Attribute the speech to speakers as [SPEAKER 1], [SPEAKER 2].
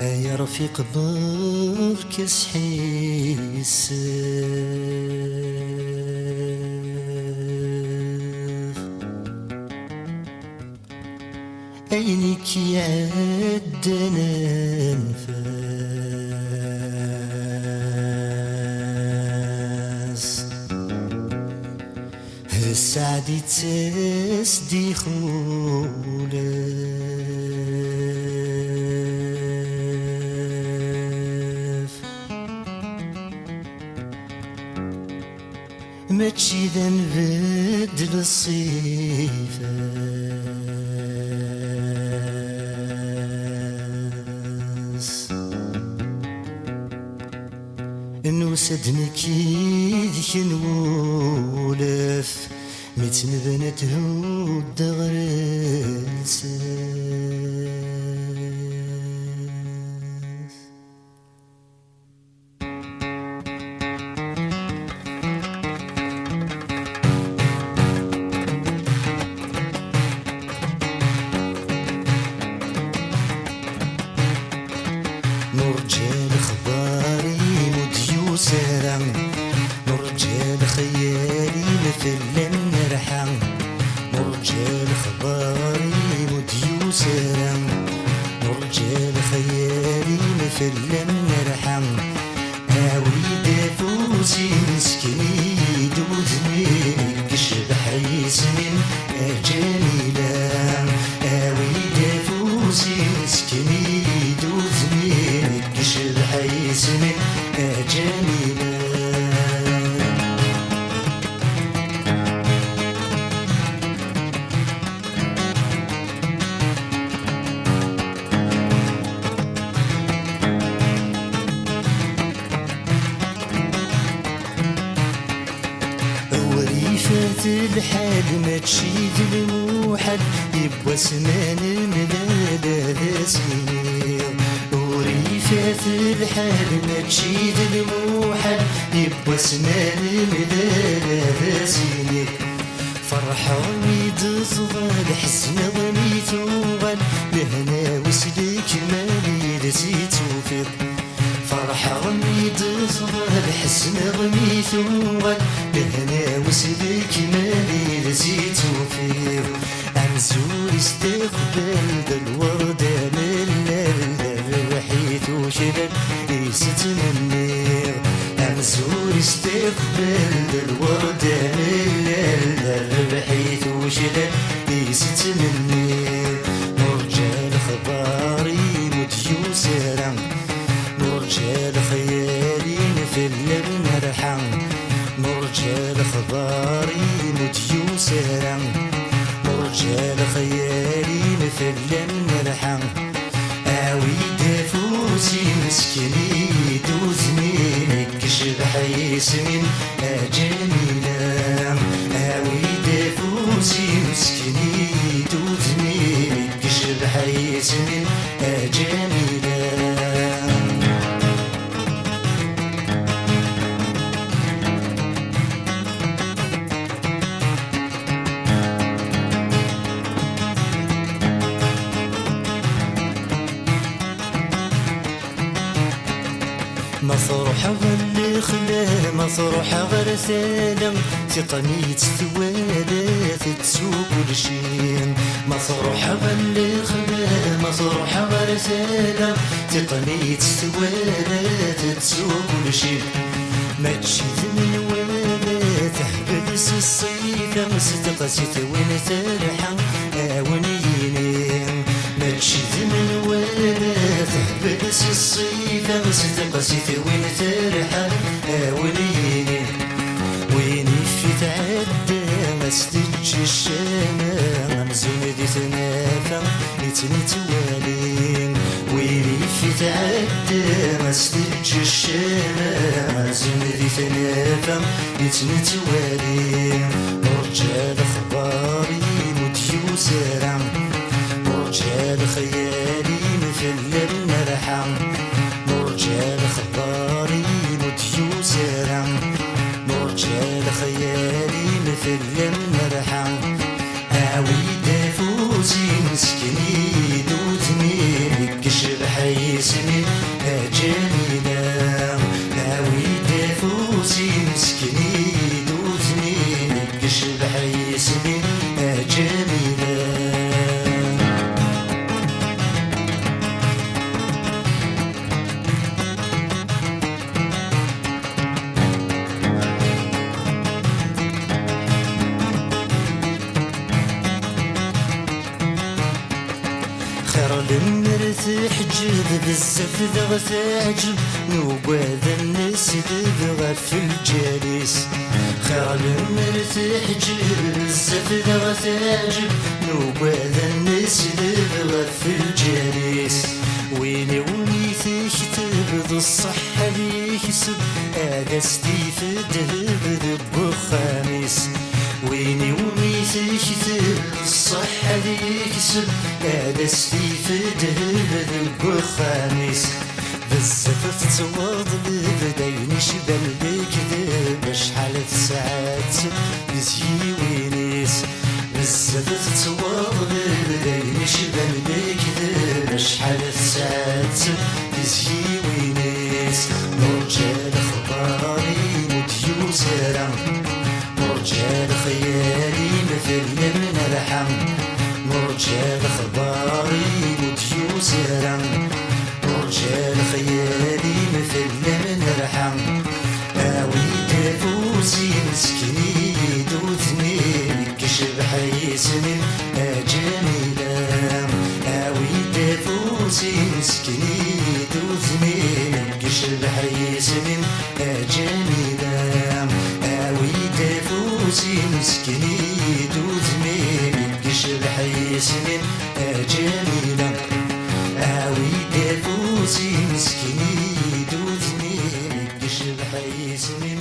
[SPEAKER 1] يا رفيق بركز حيس عينيك يعدنا نفاس السعد تسدي خولف ماشي ذا نبدل الصيفة نوسدنا كيدك نولف ميت بنته الدغرس نرجع لخباري سلام نرجع خيالي مثل النرحة نرجع خباري مديو سلام نرجع خيالي مثل النرحة عاود فوزي مسكني دوزني كشبح يسمن جميلة عاود فوزي مسكني دوزني كشبح يسمن جميلة وريفة الحال ما تشيد الموحد يبقى سمان ملالة سنين وريفة الحال ما تشيد الموحد يبقى سمان ملالة سنين فرحاني تصغر حسن ظنيت وغل لهنا وسلك مالي لزيت وفيض فرحاني تصغر حسن ظنيت وغل لهنا وسلك مالي لزيت وفيض أنزور استقبل ذا الوردة من الرحيت وشلل يستمنير أنزور استقبل ذا الوردة من الرحيت وشلل يستمنير نرجع لخباري مديو سلام نرجع لخيالي مثل النرحة نرجع لخباري مديو سلام نرجع لخيالي مثل النرحة عاود فوزي مسكني دوزني كشبح يسمن جميلة عاود فوزي مسكني دوزني كشبح يسمن جميلة مصروح غل خلا مصروح غير سلام تقني تستوالات تسوق كل شيء مصروح غل خلا مصروح غير سلام تقني تستوالات تسوق كل شيء ما تشيد من ولا تحبس الصيف مستقسيت وين ترحى ونينين ما تشيد من ولا تحبس الصيف مستقسيت وين ترحى ونينين ويني في تعدى ما استجي الشامة مزون ذي تنافى يتنتوالين ويني في تعدى ما استجي الشامة مزون ذي تنافى يتنتوالين نرجع لخباري مديو سلام نرجع لخيالي مثل النرحة نرجع لخباري مديو سلام نرجع لخيالي مثل النرحة عاود فوزي مسكني دوتني كشبح يسمن بحيسني جميلة. خير المرث حجب بزاف ذا تعجب نوباد الناس دبغا في الجالس. خير المرث حجب بزاف ذا تعجب نوباد الناس دبغا في الجالس. ويني ونيث تبذ الصحة يكسب هذا ستيف دهب ذب خامس. ويني ونيث تبذ الصحة يكسب هذا ستيف دهب ذب خامس. بزاف تتواض بداين شبال بكذب شحال ساعات بزي وينيس. بزاف تتواض بداين شبال بكذب شحال ساعات بزي وينيس. مرجال خباري مديوس رام مرجال خيالي مثل من الحم. مرجال خباري مديوس رام مرجال خيالي مثل من الحم. اوي دافوسي مسكيني دوثني كشب حيسني جميلة. اوي دافوسي مسكيني دوثني كشب حيسني جميلة. اوي دافوسي مسكيني دوثني كشب حيسني جميلة. اوي دافوسي مسكيني دوثني كشب حيسني